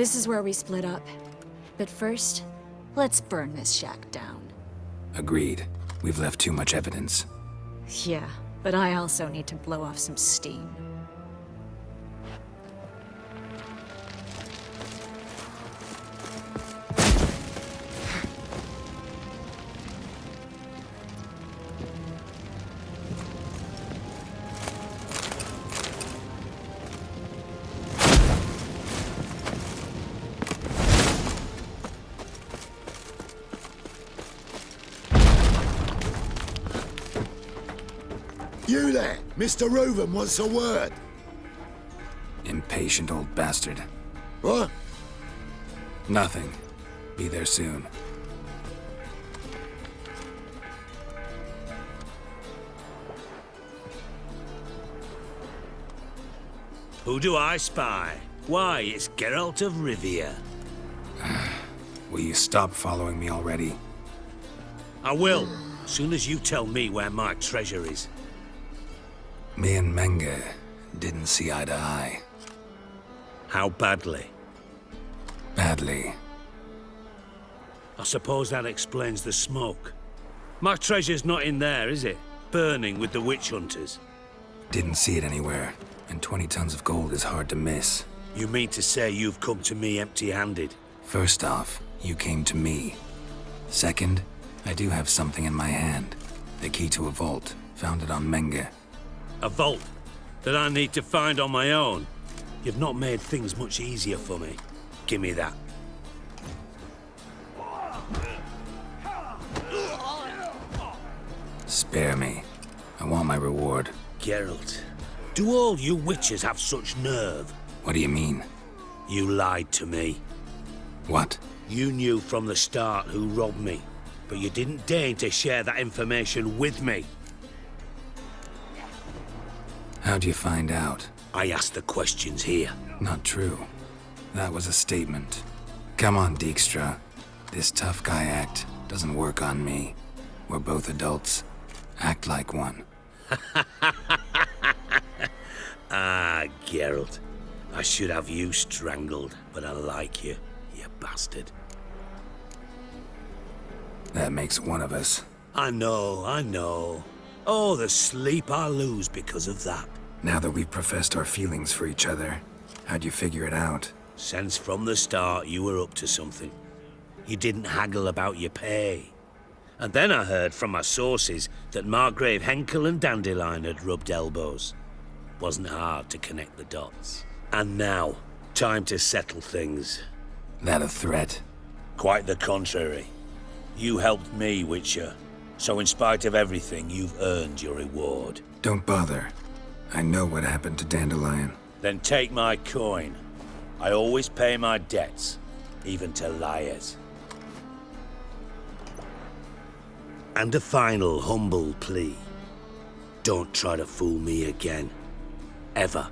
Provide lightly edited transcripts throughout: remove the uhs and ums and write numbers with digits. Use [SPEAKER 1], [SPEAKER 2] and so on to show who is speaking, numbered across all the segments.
[SPEAKER 1] This is where we split up. But first, let's burn this shack down.
[SPEAKER 2] Agreed. We've left too much evidence.
[SPEAKER 1] Yeah, but I also need to blow off some steam.
[SPEAKER 3] You there! Mr. Reuven wants a word.
[SPEAKER 2] Impatient old bastard.
[SPEAKER 3] What?
[SPEAKER 2] Nothing. Be there soon.
[SPEAKER 4] Who do I spy? Why, it's Geralt of Rivia.
[SPEAKER 2] Will you stop following me already?
[SPEAKER 4] I will, soon as you tell me where my treasure is.
[SPEAKER 2] Me and Menge didn't see eye to eye.
[SPEAKER 4] How badly?
[SPEAKER 2] Badly.
[SPEAKER 4] I suppose that explains the smoke. My treasure's not in there, is it? Burning with the witch hunters.
[SPEAKER 2] Didn't see it anywhere, and 20 tons of gold is hard to miss.
[SPEAKER 4] You mean to say you've come to me empty-handed?
[SPEAKER 2] First off, you came to me. Second, I do have something in my hand. The key to a vault, founded on Menge.
[SPEAKER 4] A vault that I need to find on my own? You've not made things much easier for me. Give me that.
[SPEAKER 2] Spare me. I want my reward.
[SPEAKER 4] Geralt, do all you witches have such nerve?
[SPEAKER 2] What do you mean?
[SPEAKER 4] You lied to me.
[SPEAKER 2] What?
[SPEAKER 4] You knew from the start who robbed me, but you didn't deign to share that information with me.
[SPEAKER 2] How'd you find out?
[SPEAKER 4] I asked the questions here.
[SPEAKER 2] Not true. That was a statement. Come on, Dijkstra. This tough guy act doesn't work on me. We're both adults. Act like one.
[SPEAKER 4] Ah, Geralt. I should have you strangled, but I like you, you bastard.
[SPEAKER 2] That makes one of us.
[SPEAKER 4] I know. Oh, the sleep I lose because of that.
[SPEAKER 2] Now that we've professed our feelings for each other, how'd you figure it out?
[SPEAKER 4] Since from the start you were up to something. You didn't haggle about your pay. And then I heard from my sources that Margrave Henkel and Dandelion had rubbed elbows. Wasn't hard to connect the dots. And now, time to settle things.
[SPEAKER 2] That a threat?
[SPEAKER 4] Quite the contrary. You helped me, Witcher. So in spite of everything, you've earned your reward.
[SPEAKER 2] Don't bother. I know what happened to Dandelion.
[SPEAKER 4] Then take my coin. I always pay my debts, even to liars. And a final humble plea. Don't try to fool me again. Ever.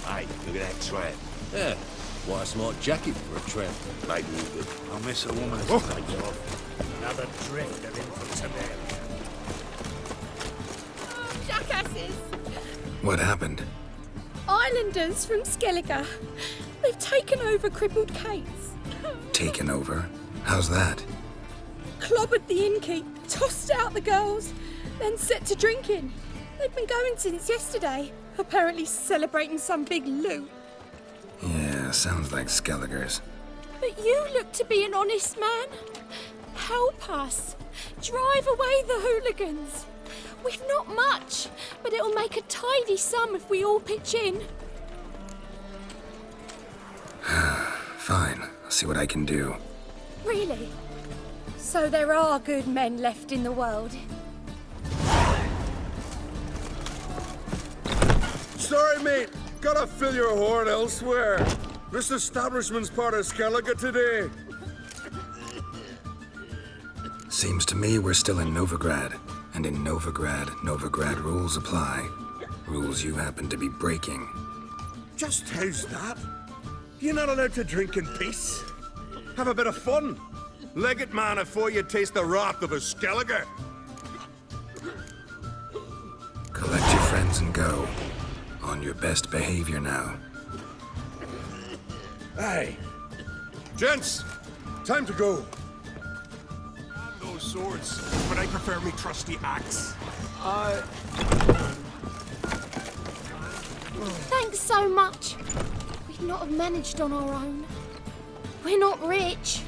[SPEAKER 5] Hey, look at that tramp. Yeah, quite a smart jacket for a tramp. Maybe you could.
[SPEAKER 6] I'll miss a woman as
[SPEAKER 5] Oh.
[SPEAKER 6] takes off.
[SPEAKER 4] Another drift of infantry.
[SPEAKER 7] Jackasses!
[SPEAKER 2] What happened?
[SPEAKER 7] Islanders from Skellige. They've taken over crippled Kate's.
[SPEAKER 2] Taken over? How's that?
[SPEAKER 7] Clobbered the innkeep, tossed out the girls, then set to drinking. They've been going since yesterday, apparently celebrating some big loot.
[SPEAKER 2] Yeah, sounds like Skellige's.
[SPEAKER 7] But you look to be an honest man. Help us. Drive away the hooligans. We've not much, but it'll make a tidy sum if we all pitch in.
[SPEAKER 2] Fine, I'll see what I can do.
[SPEAKER 7] Really? So there are good men left in the world.
[SPEAKER 8] Sorry, mate. Gotta fill your horn elsewhere. This establishment's part of Skellige today.
[SPEAKER 2] Seems to me we're still in Novigrad, And in Novigrad rules apply. Rules you happen to be breaking.
[SPEAKER 8] Just how's that? You're not allowed to drink in peace. Have a bit of fun. Leg it, man, before you taste the wrath of a Skelliger.
[SPEAKER 2] Collect your friends and go. On your best behavior now.
[SPEAKER 8] Aye. Gents, time to go.
[SPEAKER 5] Those swords, but I prefer me trusty axe.
[SPEAKER 7] Thanks so much. We'd not have managed on our own. We're not rich,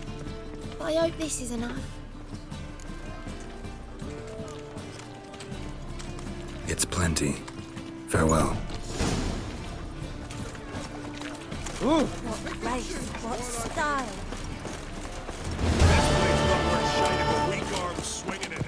[SPEAKER 7] but I hope this is enough.
[SPEAKER 2] It's plenty. Farewell.
[SPEAKER 1] What grace, what style.
[SPEAKER 5] This blade's not worth shining a weak arm swinging it, eh?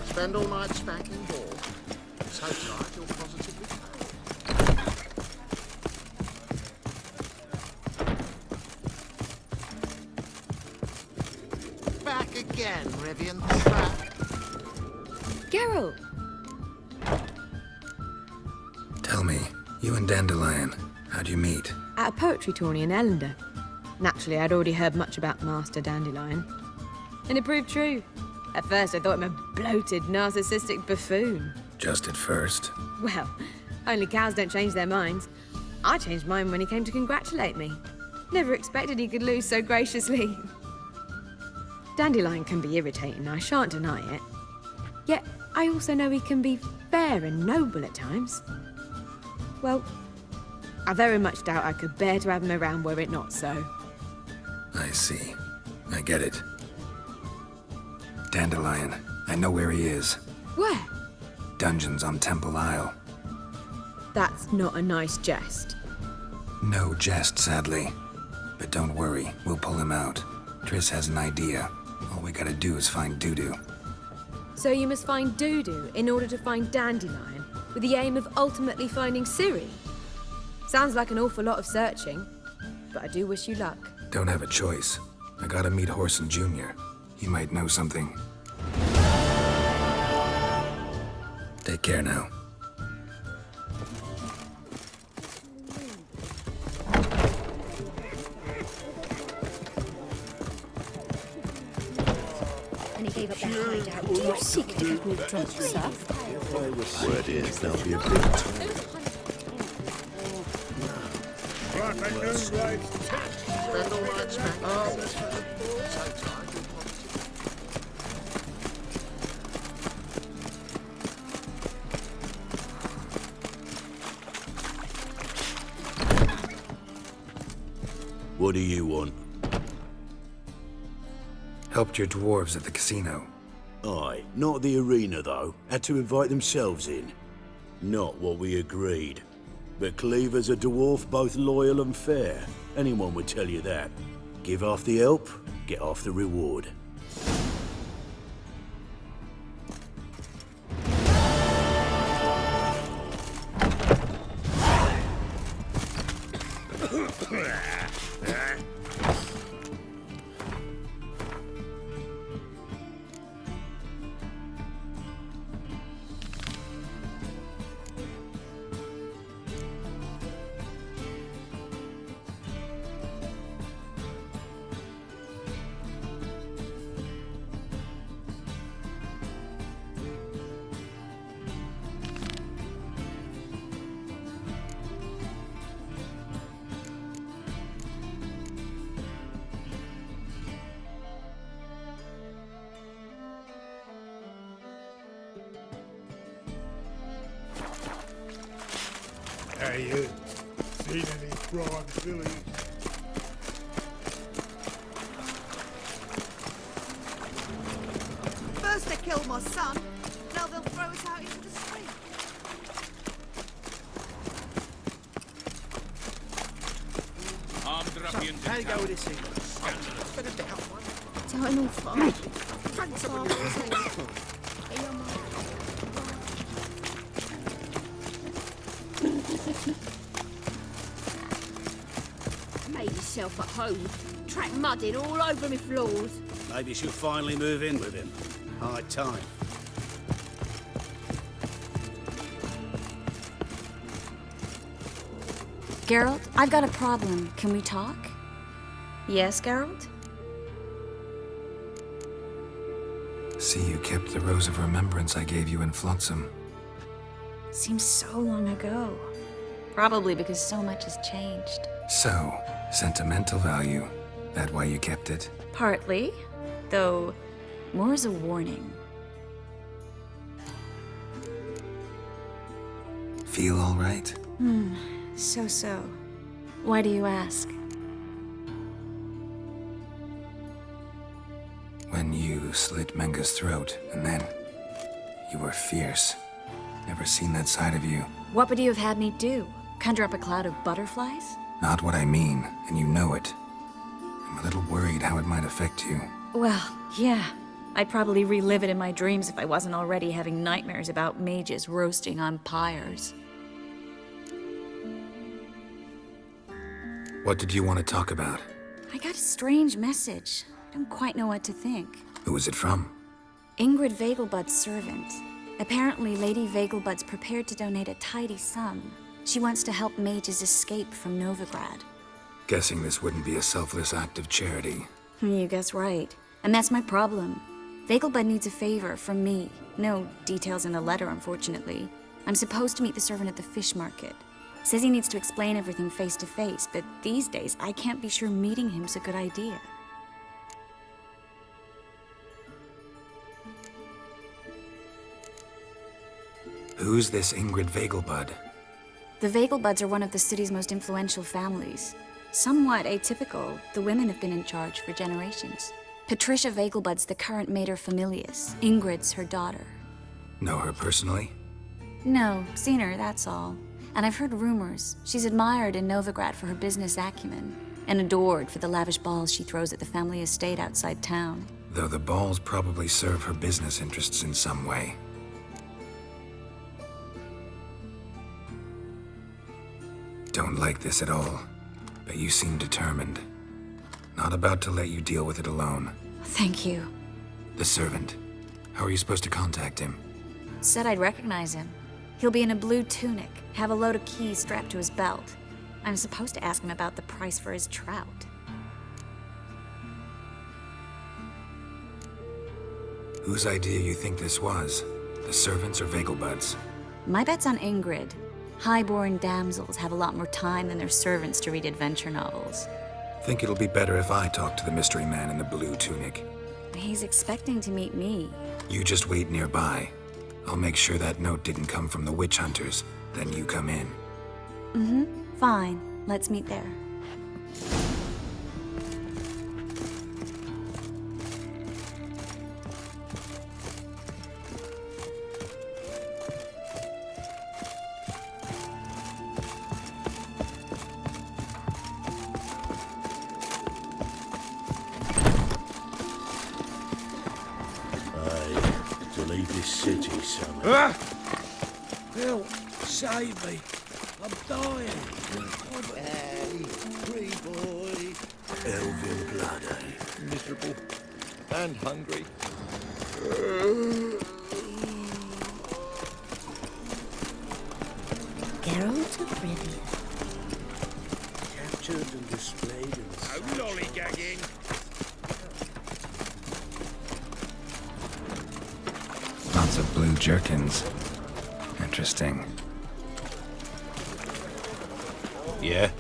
[SPEAKER 9] Spend all night spanking ball. So tired you'll positively fail. Back again, Rivian. Back.
[SPEAKER 1] Geralt!
[SPEAKER 2] Tell me, you and Dandelion, how'd you meet?
[SPEAKER 10] At a poetry tourney in Ellender. Naturally, I'd already heard much about Master Dandelion. And it proved true. At first, I thought him a bloated, narcissistic buffoon.
[SPEAKER 2] Just at first.
[SPEAKER 10] Well, only cows don't change their minds. I changed mine when he came to congratulate me. Never expected he could lose so graciously. Dandelion can be irritating, I shan't deny it. Yet, I also know he can be fair and noble at times. Well, I very much doubt I could bear to have him around were it not so.
[SPEAKER 2] I see. I get it. Dandelion, I know where he is.
[SPEAKER 10] Where?
[SPEAKER 2] Dungeons on Temple Isle.
[SPEAKER 10] That's not a nice jest.
[SPEAKER 2] No jest, sadly. But don't worry, we'll pull him out. Triss has an idea. All we gotta do is find Dudu.
[SPEAKER 10] So you must find Dudu in order to find Dandelion, with the aim of ultimately finding Ciri? Sounds like an awful lot of searching, but I do wish you luck.
[SPEAKER 2] Don't have a choice. I gotta meet Horson Jr. He might know something. Take care now.
[SPEAKER 1] And he gave up that hideout. Do you seek to have me drunk, sir?
[SPEAKER 3] Word is there'll be a big turn.
[SPEAKER 9] Spend all night spanking ball. So tired you'll positively
[SPEAKER 4] What do you want?
[SPEAKER 2] Helped your dwarves at the casino.
[SPEAKER 11] Aye, not the arena though. Had to invite themselves in.
[SPEAKER 4] Not what we agreed.
[SPEAKER 11] But Cleaver's a dwarf both loyal and fair. Anyone would tell you that. Give half the help, get half the reward.
[SPEAKER 8] Hey, you. Seen any broad fillies?
[SPEAKER 12] First they killed my son, now they'll throw us out into the street.
[SPEAKER 5] Armed
[SPEAKER 9] How you go with this thing? Scandalous. Been a bit out, one.
[SPEAKER 7] Don't all fine.
[SPEAKER 9] Thanks for
[SPEAKER 7] Made yourself at home. Track mudding all over me floors.
[SPEAKER 13] Maybe she'll finally move in with him. High time.
[SPEAKER 1] Geralt, I've got a problem. Can we talk? Yes, Geralt?
[SPEAKER 2] See, you kept the Rose of Remembrance I gave you in Flotsam.
[SPEAKER 1] Seems so long ago. Probably because so much has changed.
[SPEAKER 2] So, sentimental value. That why you kept it?
[SPEAKER 1] Partly, though more as a warning.
[SPEAKER 2] Feel all right?
[SPEAKER 1] So. Why do you ask?
[SPEAKER 2] When you slit Menga's throat, and then you were fierce. Never seen that side of you.
[SPEAKER 1] What would you have had me do? Conjure up a cloud of butterflies?
[SPEAKER 2] Not what I mean, and you know it. I'm a little worried how it might affect you.
[SPEAKER 1] Well, yeah. I'd probably relive it in my dreams if I wasn't already having nightmares about mages roasting on pyres.
[SPEAKER 2] What did you want to talk about?
[SPEAKER 1] I got a strange message. I don't quite know what to think.
[SPEAKER 2] Who was it from?
[SPEAKER 1] Ingrid Vegelbud's servant. Apparently, Lady Vegelbud's prepared to donate a tidy sum. She wants to help mages escape from Novigrad.
[SPEAKER 2] Guessing this wouldn't be a selfless act of charity.
[SPEAKER 1] You guess right. And that's my problem. Vegelbud needs a favor from me. No details in the letter, unfortunately. I'm supposed to meet the servant at the fish market. Says he needs to explain everything face to face, but these days I can't be sure meeting him's a good idea.
[SPEAKER 2] Who's this Ingrid Vegelbud?
[SPEAKER 1] The Vegelbuds are one of the city's most influential families. Somewhat atypical, the women have been in charge for generations. Patricia Vegelbud's the current mater familias. Ingrid's her daughter.
[SPEAKER 2] Know her personally?
[SPEAKER 1] No, seen her, that's all. And I've heard rumors. She's admired in Novigrad for her business acumen, and adored for the lavish balls she throws at the family estate outside town.
[SPEAKER 2] Though the balls probably serve her business interests in some way. Don't like this at all, but you seem determined. Not about to let you deal with it alone.
[SPEAKER 1] Thank you.
[SPEAKER 2] The servant. How are you supposed to contact him?
[SPEAKER 1] Said I'd recognize him. He'll be in a blue tunic, have a load of keys strapped to his belt. I'm supposed to ask him about the price for his trout.
[SPEAKER 2] Whose idea you think this was? The servants or Vegelbud's?
[SPEAKER 1] My bet's on Ingrid. Highborn damsels have a lot more time than their servants to read adventure novels.
[SPEAKER 2] Think it'll be better if I talk to the mystery man in the blue tunic.
[SPEAKER 1] He's expecting to meet me.
[SPEAKER 2] You just wait nearby. I'll make sure that note didn't come from the witch hunters. Then you come in.
[SPEAKER 1] Fine. Let's meet there.
[SPEAKER 11] To leave this city, son.
[SPEAKER 9] Help! Save me! I'm dying!
[SPEAKER 3] Hey, free boy.
[SPEAKER 11] Elven blood, eh?
[SPEAKER 3] Miserable and hungry.
[SPEAKER 12] Geralt of Rivia.
[SPEAKER 11] Captured and displayed in the
[SPEAKER 8] No lollygagging.
[SPEAKER 2] Lots of blue jerkins. Interesting.
[SPEAKER 5] Yeah?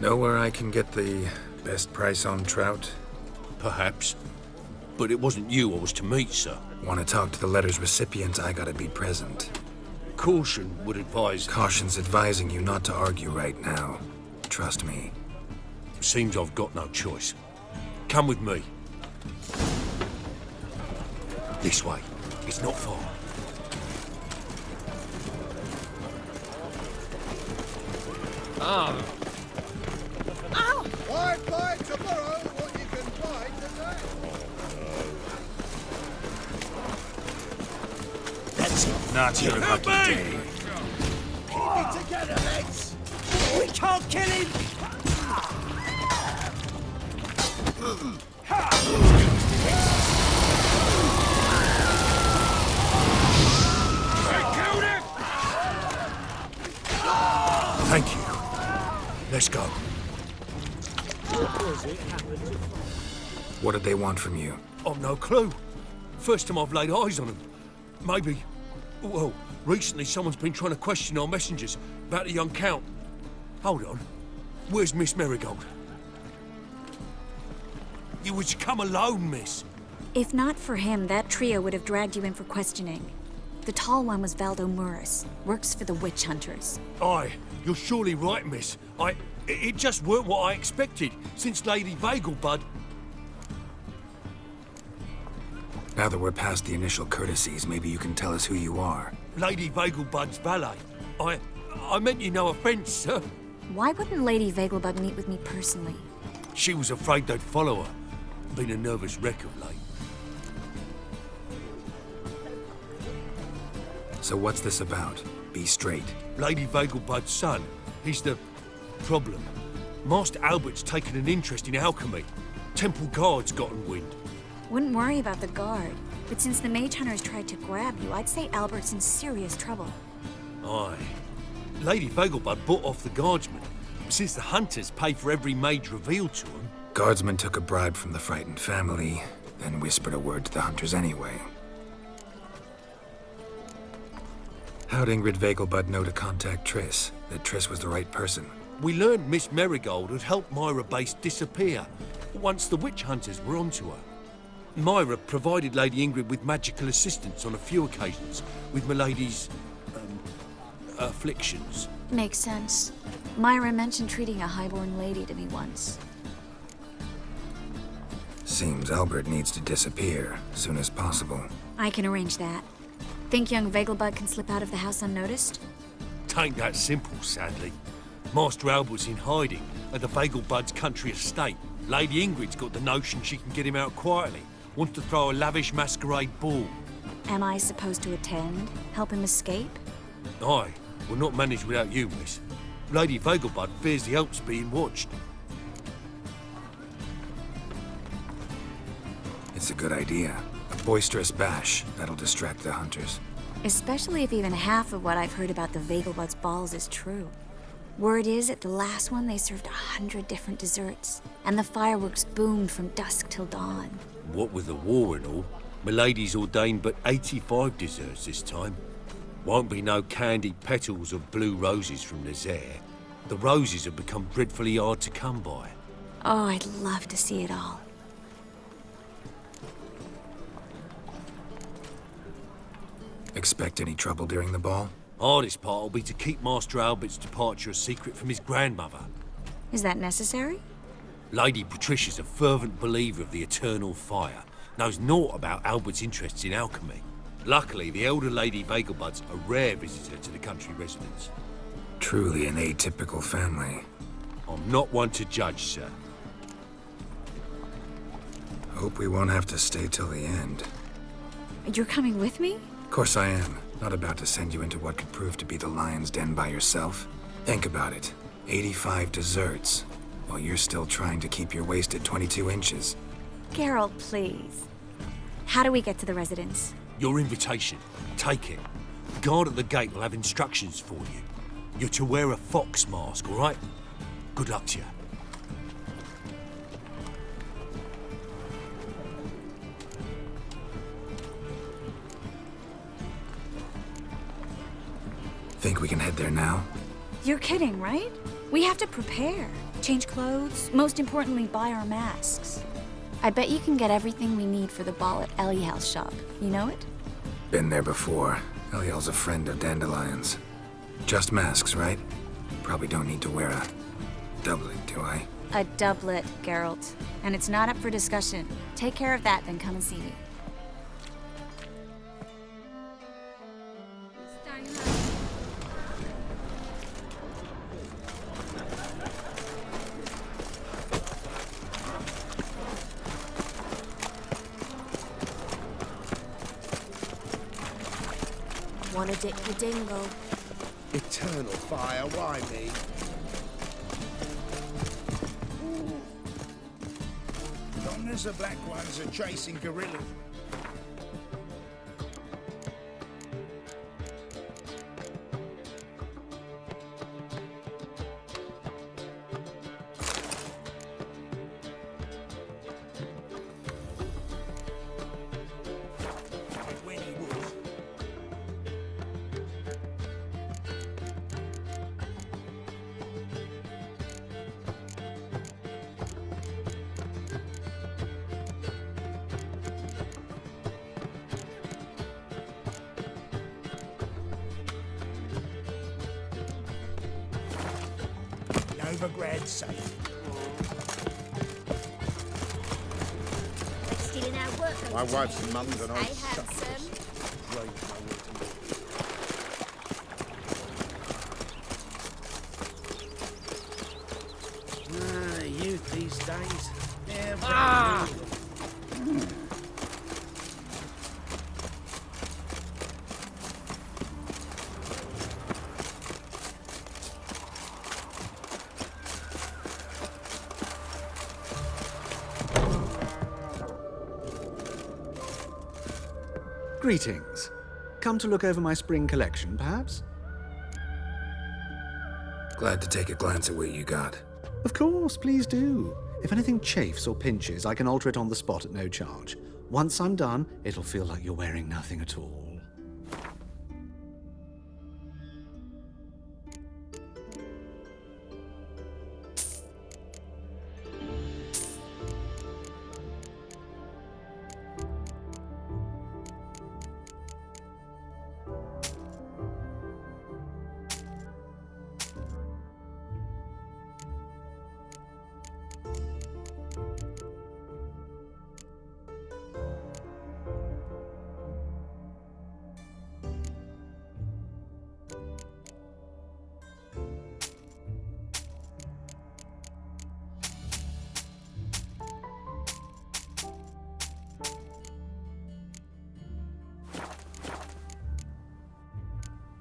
[SPEAKER 2] Know where I can get the best price on trout?
[SPEAKER 5] Perhaps. But it wasn't you I was to meet, sir.
[SPEAKER 2] Want to talk to the letter's recipient, I gotta be present.
[SPEAKER 5] Caution would advise...
[SPEAKER 2] Caution's advising you not to argue right now. Trust me.
[SPEAKER 5] Seems I've got no choice. Come with me. This way. It's not far.
[SPEAKER 8] Might buy tomorrow what you can buy today.
[SPEAKER 4] That's it.
[SPEAKER 2] Not your lucky day.
[SPEAKER 5] Keep it together, lads!
[SPEAKER 4] We can't kill him!
[SPEAKER 8] Thank you. Let's go.
[SPEAKER 2] What did they want from you?
[SPEAKER 8] I've no clue. First time I've laid eyes on them. Maybe... Well, recently someone's been trying to question our messengers about the young Count. Hold on. Where's Miss Marigold? You was to come alone, miss.
[SPEAKER 1] If not for him, that trio would have dragged you in for questioning. The tall one was Valdo Muris, works for the witch hunters.
[SPEAKER 8] Aye, you're surely right, miss. It just weren't what I expected, since Lady Vegelbud...
[SPEAKER 2] Now that we're past the initial courtesies, maybe you can tell us who you are.
[SPEAKER 8] Lady Vegelbud's valet. I meant you no offence, sir.
[SPEAKER 1] Why wouldn't Lady Vegelbud meet with me personally?
[SPEAKER 8] She was afraid they'd follow her. Been a nervous wreck of late.
[SPEAKER 2] So what's this about? Be straight.
[SPEAKER 8] Lady Vegelbud's son. He's the... problem. Master Albert's taken an interest in alchemy. Temple Guard's gotten wind.
[SPEAKER 1] Wouldn't worry about the guard, but since the mage hunters tried to grab you, I'd say Albert's in serious trouble.
[SPEAKER 8] Aye. Lady Vegelbud bought off the guardsmen, since the hunters pay for every mage revealed to them.
[SPEAKER 2] Guardsmen took a bribe from the frightened family, then whispered a word to the hunters anyway. How'd Ingrid Vegelbud know to contact Triss? That Triss was the right person?
[SPEAKER 8] We learned Miss Marigold had helped Myra Base disappear, once the witch hunters were onto her. Myra provided Lady Ingrid with magical assistance on a few occasions, with Milady's... afflictions.
[SPEAKER 1] Makes sense. Myra mentioned treating a highborn lady to me once.
[SPEAKER 2] Seems Albert needs to disappear, soon as possible.
[SPEAKER 1] I can arrange that. Think young Vegelbud can slip out of the house unnoticed?
[SPEAKER 8] Tain't that simple, sadly. Master Albert's in hiding at the Vegelbud's country estate. Lady Ingrid's got the notion she can get him out quietly. Wants to throw a lavish masquerade ball.
[SPEAKER 1] Am I supposed to attend? Help him escape?
[SPEAKER 8] Aye, we'll not manage without you, miss. Lady Vegelbud fears the Alps being watched.
[SPEAKER 2] It's a good idea. A boisterous bash that'll distract the hunters.
[SPEAKER 1] Especially if even half of what I've heard about the Vegelbud's balls is true. Word is, at the last one they served 100 different desserts, and the fireworks boomed from dusk till dawn.
[SPEAKER 8] What with the war and all, Milady's ordained but 85 desserts this time. Won't be no candied petals of blue roses from Nazaire. The roses have become dreadfully hard to come by.
[SPEAKER 1] Oh, I'd love to see it all.
[SPEAKER 2] Expect any trouble during the ball?
[SPEAKER 8] Hardest part will be to keep Master Albert's departure a secret from his grandmother.
[SPEAKER 1] Is that necessary?
[SPEAKER 8] Lady Patricia's a fervent believer of the eternal fire, knows naught about Albert's interests in alchemy. Luckily, the elder Lady Vegelbud's a rare visitor to the country residence.
[SPEAKER 2] Truly an atypical family.
[SPEAKER 8] I'm not one to judge, sir.
[SPEAKER 2] Hope we won't have to stay till the end.
[SPEAKER 1] You're coming with me?
[SPEAKER 2] Of course I am. Not about to send you into what could prove to be the lion's den by yourself. Think about it. 85 desserts, while you're still trying to keep your waist at 22 inches.
[SPEAKER 1] Geralt, please. How do we get to the residence?
[SPEAKER 8] Your invitation. Take it. The guard at the gate will have instructions for you. You're to wear a fox mask, all right? Good luck to you.
[SPEAKER 2] Think we can head there now?
[SPEAKER 1] You're kidding, right? We have to prepare. Change clothes, most importantly, buy our masks. I bet you can get everything we need for the ball at Eliel's shop. You know it?
[SPEAKER 2] Been there before. Eliel's a friend of Dandelion's. Just masks, right? Probably don't need to wear a doublet, do I?
[SPEAKER 1] A doublet, Geralt. And it's not up for discussion. Take care of that, then come and see me.
[SPEAKER 12] Wanna dip the dingle?
[SPEAKER 3] Eternal fire, why me?
[SPEAKER 9] Long as the black ones are chasing gorillas. Novigrad safe.
[SPEAKER 12] They're stealing our work.
[SPEAKER 3] My wife's and mum's and I
[SPEAKER 12] Hey, handsome.
[SPEAKER 13] Youth these days.
[SPEAKER 6] Greetings. Come to look over my spring collection, perhaps?
[SPEAKER 2] Glad to take a glance at what you got.
[SPEAKER 6] Of course, please do. If anything chafes or pinches, I can alter it on the spot at no charge. Once I'm done, it'll feel like you're wearing nothing at all.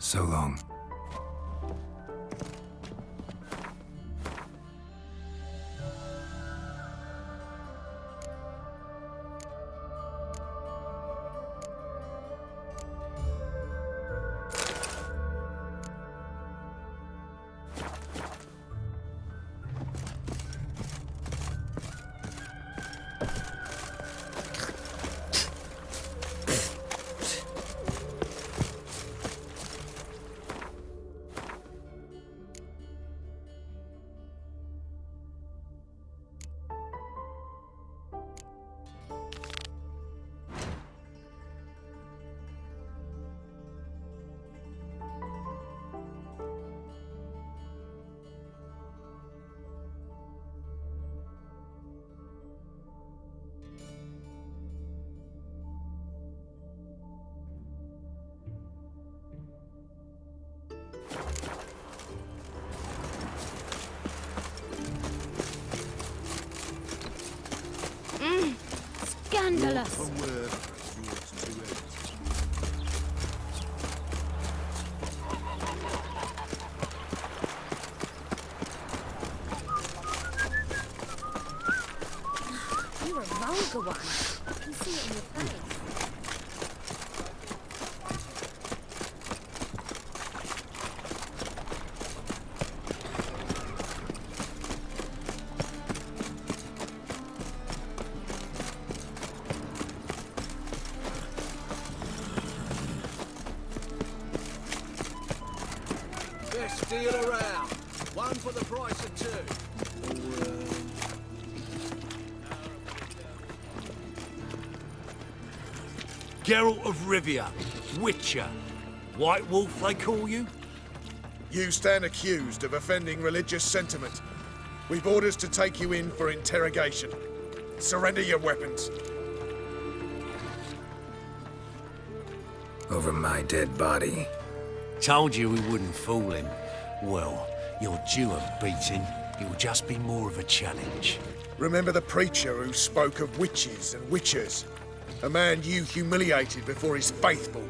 [SPEAKER 2] So long.
[SPEAKER 7] Scandalous.
[SPEAKER 12] You're a vulgar one. I can see it in your face.
[SPEAKER 5] Best deal around. One for the price of two.
[SPEAKER 8] Geralt of Rivia, Witcher. White Wolf, they call you?
[SPEAKER 9] You stand accused of offending religious sentiment. We've orders to take you in for interrogation. Surrender your weapons.
[SPEAKER 2] Over my dead body.
[SPEAKER 8] Told you we wouldn't fool him. Well, you're due a beating. It'll just be more of a challenge.
[SPEAKER 9] Remember the preacher who spoke of witches and witchers? A man you humiliated before his faithful.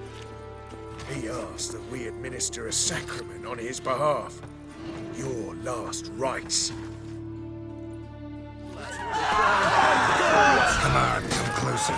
[SPEAKER 9] He asked that we administer a sacrament on his behalf. Your last rites.
[SPEAKER 2] Come on, come closer.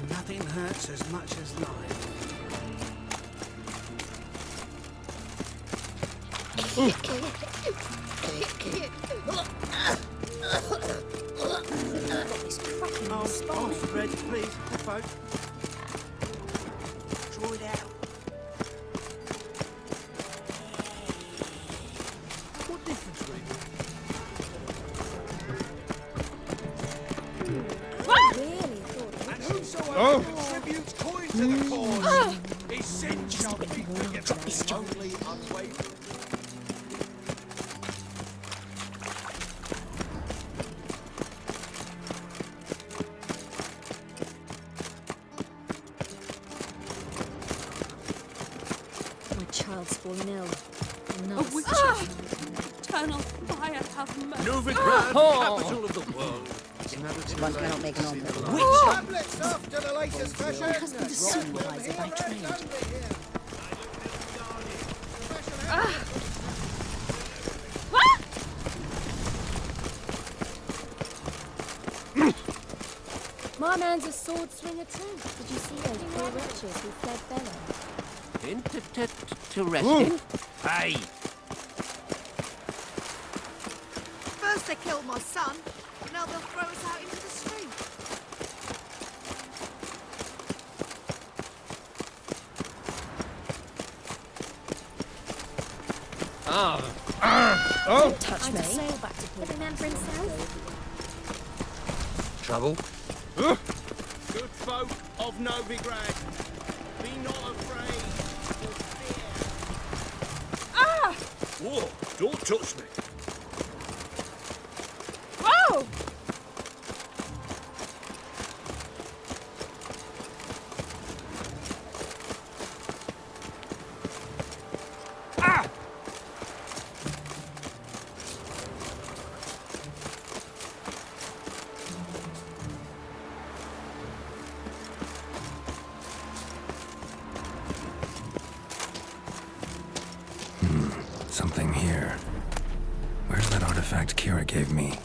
[SPEAKER 13] Nothing hurts as much as life. Oh, Fred, please, folk. Draw it out. What difference really? And whosoever contributes coin to the cause, his sin shall be forgiven. Only unwavering.
[SPEAKER 14] My child's fallen ill.
[SPEAKER 7] A witch! Eternal fire, have mercy!
[SPEAKER 8] Novigrad, capital of the world.
[SPEAKER 12] One cannot make an omelette.
[SPEAKER 3] Tablets after the latest fashion.
[SPEAKER 14] My husband is supervisor by trade.
[SPEAKER 7] My man's a sword swinger too.
[SPEAKER 14] Did you see those poor wretches who fled Bella?
[SPEAKER 15] In to rescue?
[SPEAKER 8] Hey!
[SPEAKER 12] First they killed my son, now they'll throw us out into the street.
[SPEAKER 14] Don't touch me.
[SPEAKER 7] Sail back to port.
[SPEAKER 14] Remember himself?
[SPEAKER 8] Trouble?
[SPEAKER 13] Good folk of Novigrad, be not afraid or fear.
[SPEAKER 9] Whoa, don't touch me.
[SPEAKER 7] Whoa!
[SPEAKER 2] Something here. Where's that artifact Kira gave me?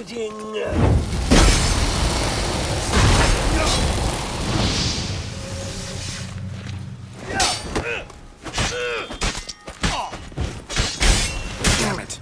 [SPEAKER 2] Damn it.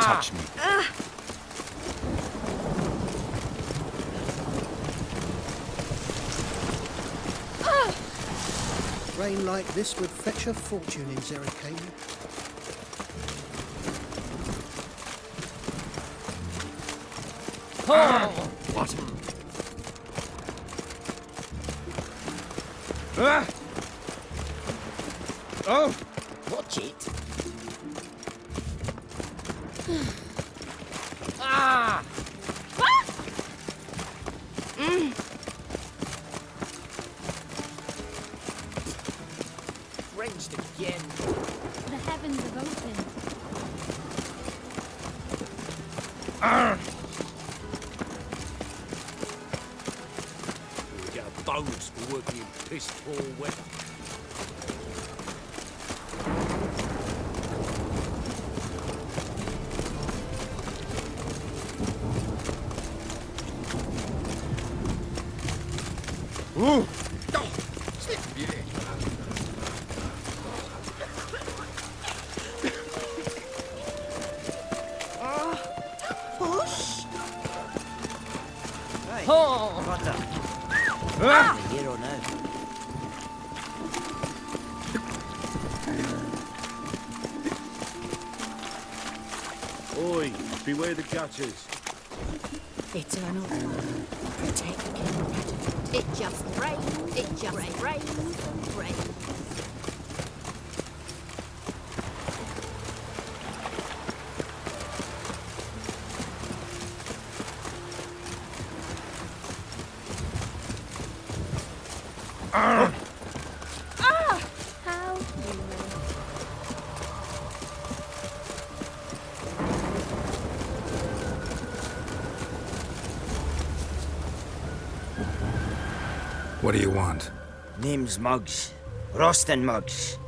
[SPEAKER 8] Touch me.
[SPEAKER 3] Rain like this would fetch a fortune in Zerrikane.
[SPEAKER 8] What?
[SPEAKER 13] Oh!
[SPEAKER 15] Watch it.
[SPEAKER 7] Ah!
[SPEAKER 15] Wrenched again.
[SPEAKER 14] The heavens have opened.
[SPEAKER 8] We get a bonus for working in piss-poor weather.
[SPEAKER 13] Ooh!
[SPEAKER 12] Push?
[SPEAKER 15] water. I'm the hero now.
[SPEAKER 11] Oi, beware the gutters.
[SPEAKER 12] Eternal fire. Protect King Redford. It just rains. It just rains and rains.
[SPEAKER 14] How human.
[SPEAKER 2] What do you want?
[SPEAKER 15] Name's Muggs. Rostin Muggs.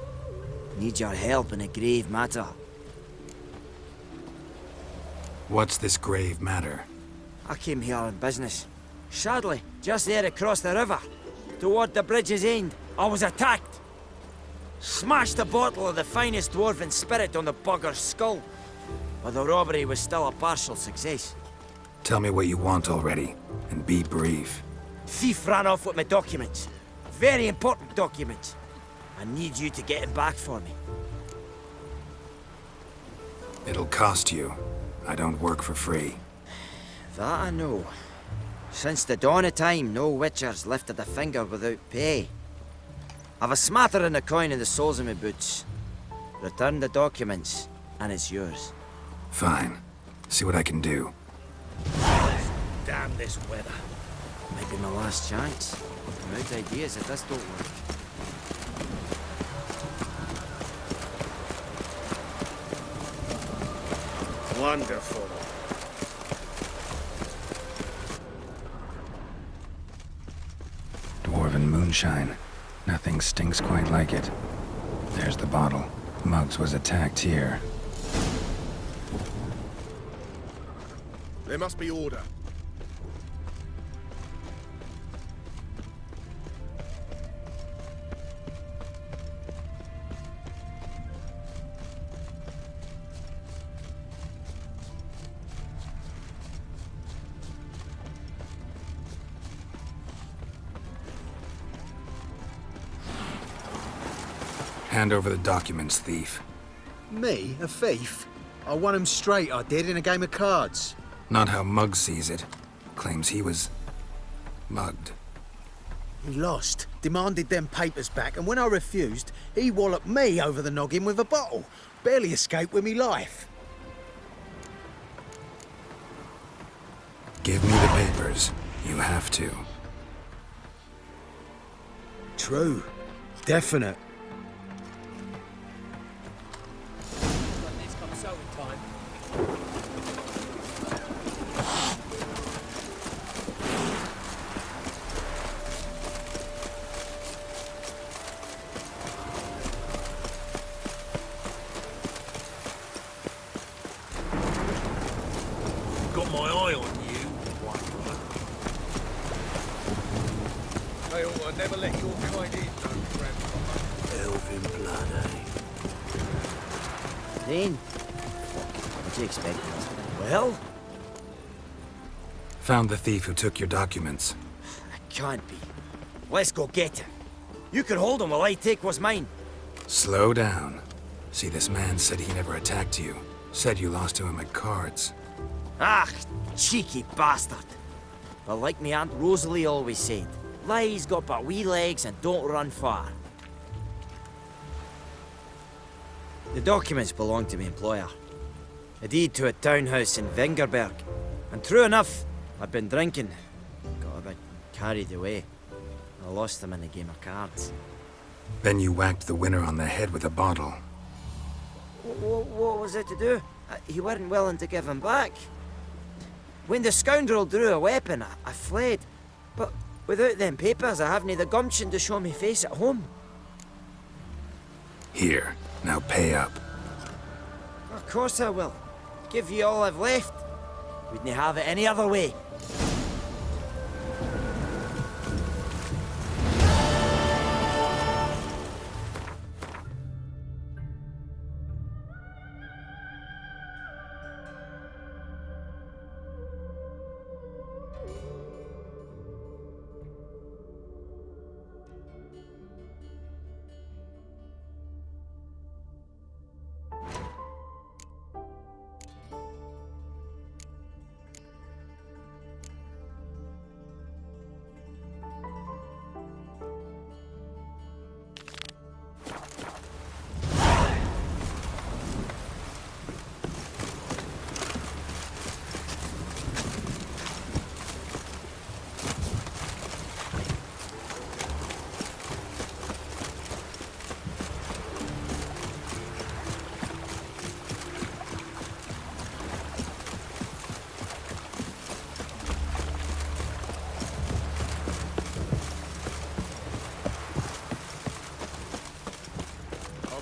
[SPEAKER 15] Need your help in a grave matter.
[SPEAKER 2] What's this grave matter?
[SPEAKER 15] I came here on business. Sadly, just there across the river, toward the bridge's end, I was attacked. Smashed a bottle of the finest dwarven spirit on the bugger's skull. But the robbery was still a partial success.
[SPEAKER 2] Tell me what you want already, and be brief.
[SPEAKER 15] Thief ran off with my documents. Very important documents. I need you to get him back for me.
[SPEAKER 2] It'll cost you. I don't work for free.
[SPEAKER 15] That I know. Since the dawn of time, no witcher's lifted a finger without pay. I've a smattering of coin in the soles of my boots. Return the documents, and it's yours.
[SPEAKER 2] Fine. See what I can do.
[SPEAKER 4] Damn this weather.
[SPEAKER 15] Might be my last chance. I'm out of ideas if this don't work.
[SPEAKER 9] Wonderful.
[SPEAKER 2] Dwarven moonshine. Nothing stinks quite like it. There's the bottle. Muggs was attacked here.
[SPEAKER 9] There must be order.
[SPEAKER 2] Hand over the documents, thief.
[SPEAKER 16] Me? A thief? I won him straight, I did, in a game of cards.
[SPEAKER 2] Not how Muggs sees it. Claims he was mugged.
[SPEAKER 16] He lost, demanded them papers back, and when I refused, he walloped me over the noggin with a bottle. Barely escaped with me life.
[SPEAKER 2] Give me the papers. You have to.
[SPEAKER 16] True. Definite.
[SPEAKER 13] This comes sewing time.
[SPEAKER 8] Got my eye on you,
[SPEAKER 9] They ought to never let your kind in, no grandfather.
[SPEAKER 11] Elven blood, eh?
[SPEAKER 15] Dane? What do you expect? Well?
[SPEAKER 2] Found the thief who took your documents.
[SPEAKER 15] Can't be. Let's go get him. You can hold him while I take what's mine.
[SPEAKER 2] Slow down. See, this man said he never attacked you. Said you lost to him at cards.
[SPEAKER 15] Ah, cheeky bastard. But like me Aunt Rosalie always said, lies got but wee legs and don't run far. The documents belong to my employer. A deed to a townhouse in Vengerberg. And true enough, I'd been drinking. Got a bit carried away. I lost them in a game of cards.
[SPEAKER 2] Then you whacked the winner on the head with a bottle.
[SPEAKER 15] What was it to do? He weren't willing to give him back. When the scoundrel drew a weapon, I fled. But without them papers, I haven't the gumption to show me face at home.
[SPEAKER 2] Here, now pay up.
[SPEAKER 15] Of course I will. Give you all I've left. Wouldn't have it any other way.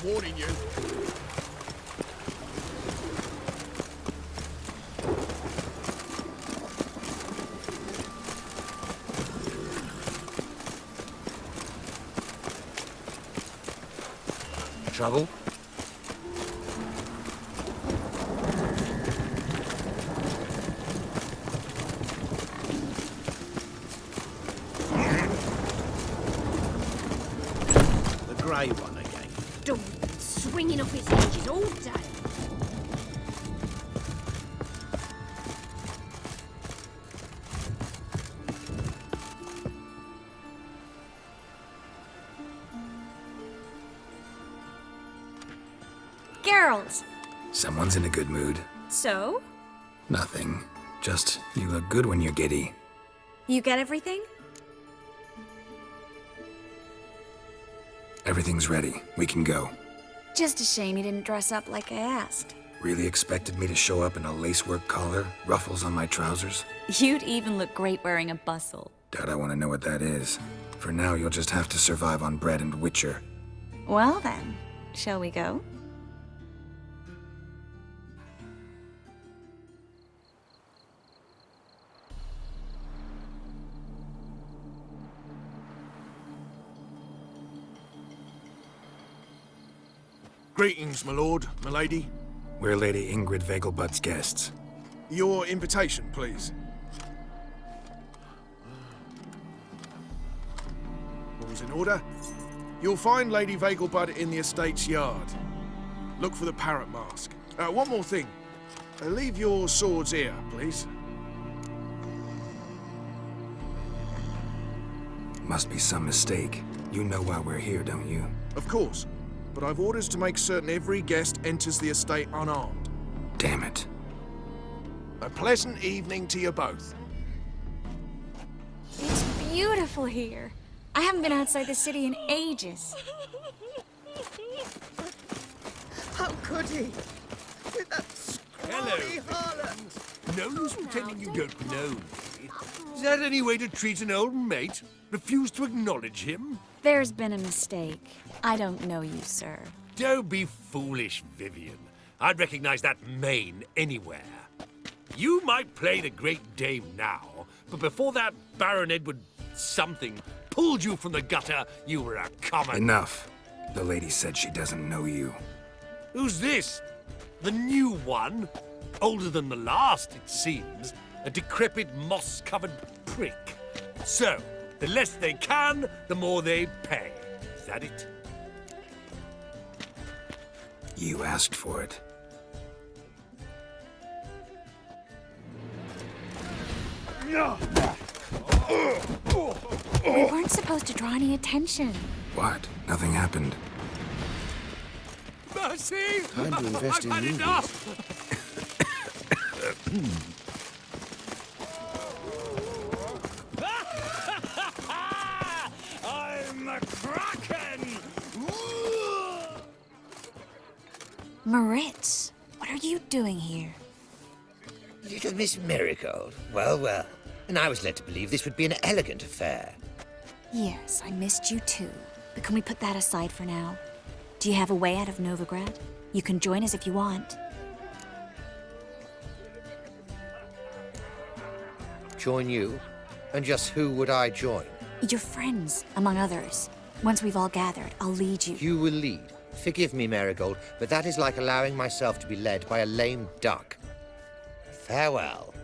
[SPEAKER 9] I'm warning you.
[SPEAKER 8] Trouble?
[SPEAKER 16] The grey one again.
[SPEAKER 12] Dog swinging off its hinges all day.
[SPEAKER 1] Geralt!
[SPEAKER 2] Someone's in a good mood.
[SPEAKER 1] So?
[SPEAKER 2] Nothing. Just, you look good when you're giddy.
[SPEAKER 1] You get everything?
[SPEAKER 2] Everything's ready. We can go.
[SPEAKER 1] Just a shame you didn't dress up like I asked.
[SPEAKER 2] Really expected me to show up in a lacework collar, ruffles on my trousers?
[SPEAKER 1] You'd even look great wearing a bustle.
[SPEAKER 2] Doubt I want to know what that is. For now, you'll just have to survive on bread and Witcher.
[SPEAKER 1] Well then, shall we go?
[SPEAKER 9] Greetings, my lord, my lady.
[SPEAKER 2] We're Lady Ingrid Vegelbud's guests.
[SPEAKER 9] Your invitation, please. All's in order. You'll find Lady Vegelbud in the estate's yard. Look for the parrot mask. One more thing. Leave your swords here, please.
[SPEAKER 2] Must be some mistake. You know why we're here, don't you?
[SPEAKER 9] Of course. But I've orders to make certain every guest enters the estate unarmed.
[SPEAKER 2] Damn it.
[SPEAKER 9] A pleasant evening to you both.
[SPEAKER 1] It's beautiful here. I haven't been outside the city in ages.
[SPEAKER 13] How could he? With that scrawny harlot!
[SPEAKER 8] No use pretending you don't know me. Is that any way to treat an old mate? Refuse to acknowledge him?
[SPEAKER 1] There's been a mistake. I don't know you, sir.
[SPEAKER 8] Don't be foolish, Vivian. I'd recognize that mane anywhere. You might play the great dame now, but before that Baron Edward something pulled you from the gutter, you were a common...
[SPEAKER 2] Enough. The lady said she doesn't know you.
[SPEAKER 8] Who's this? The new one? Older than the last, it seems. A decrepit, moss-covered prick. So, the less they can, the more they pay. Is that it?
[SPEAKER 2] You asked for it.
[SPEAKER 1] We weren't supposed to draw any attention.
[SPEAKER 2] What? Nothing happened.
[SPEAKER 8] Mercy!
[SPEAKER 16] Time to invest in
[SPEAKER 8] I've had
[SPEAKER 16] newbies.
[SPEAKER 8] enough! I'm a Kraken!
[SPEAKER 1] Moritz, what are you doing here?
[SPEAKER 17] Little Miss Marigold. Well, well. And I was led to believe this would be an elegant affair.
[SPEAKER 1] Yes, I missed you too. But can we put that aside for now? Do you have a way out of Novigrad? You can join us if you want.
[SPEAKER 17] Join you? And just who would I join?
[SPEAKER 1] Your friends, among others. Once we've all gathered, I'll lead you.
[SPEAKER 17] You will lead. Forgive me, Marigold, but that is like allowing myself to be led by a lame duck. Farewell.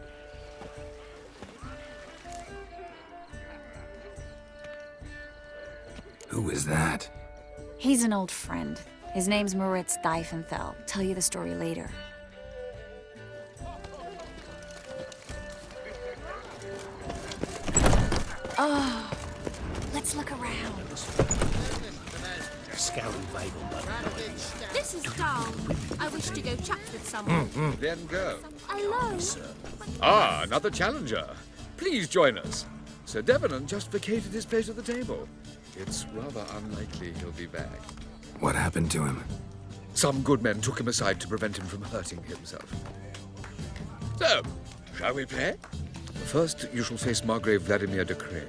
[SPEAKER 2] Who is that?
[SPEAKER 1] He's an old friend. His name's Moritz Diefenthal. Tell you the story later. Oh, let's look around.
[SPEAKER 4] Scouting Vegelbud.
[SPEAKER 12] This is Dahl. I wish to go chat with someone.
[SPEAKER 18] Then go.
[SPEAKER 12] Hello.
[SPEAKER 18] Ah, another challenger. Please join us. Sir Devenant just vacated his place at the table. It's rather unlikely he'll be back.
[SPEAKER 2] What happened to him?
[SPEAKER 18] Some good men took him aside to prevent him from hurting himself. So, shall we play? First, you shall face Margrave Vladimir de Cray.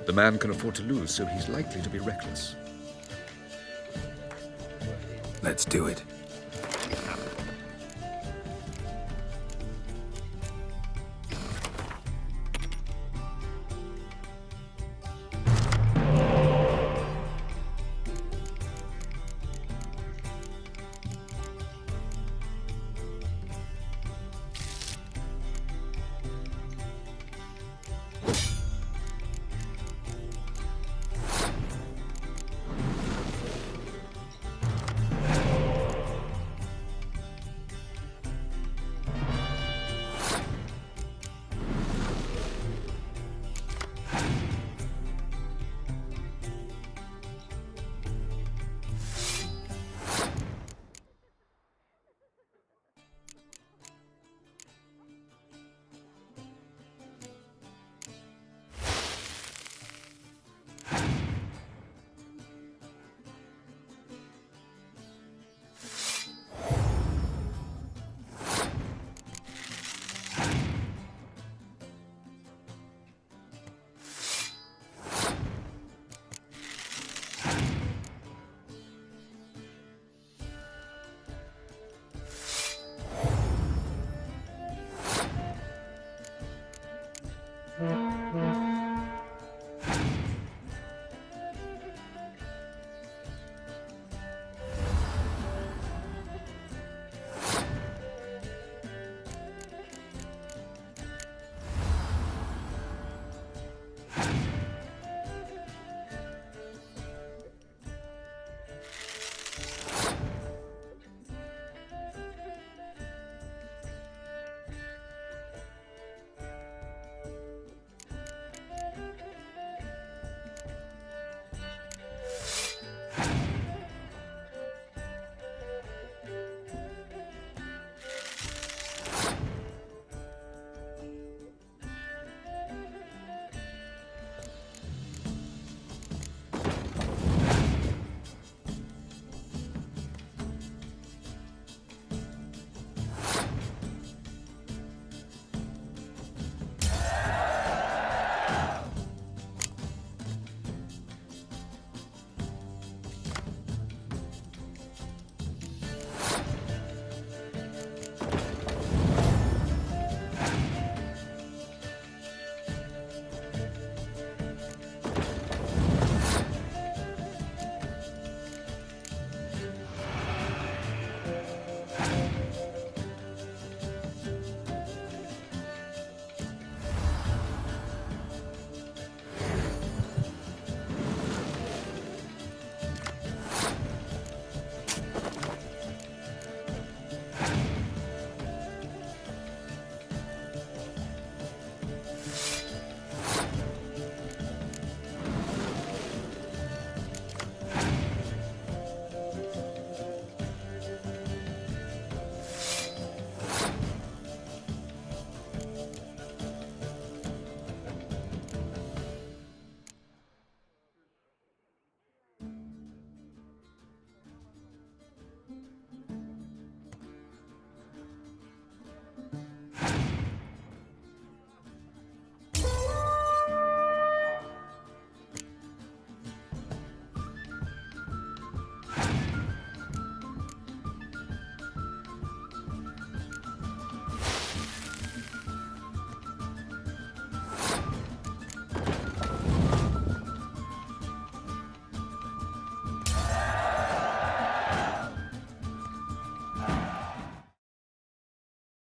[SPEAKER 18] The man can afford to lose, so he's likely to be reckless.
[SPEAKER 2] Let's do it.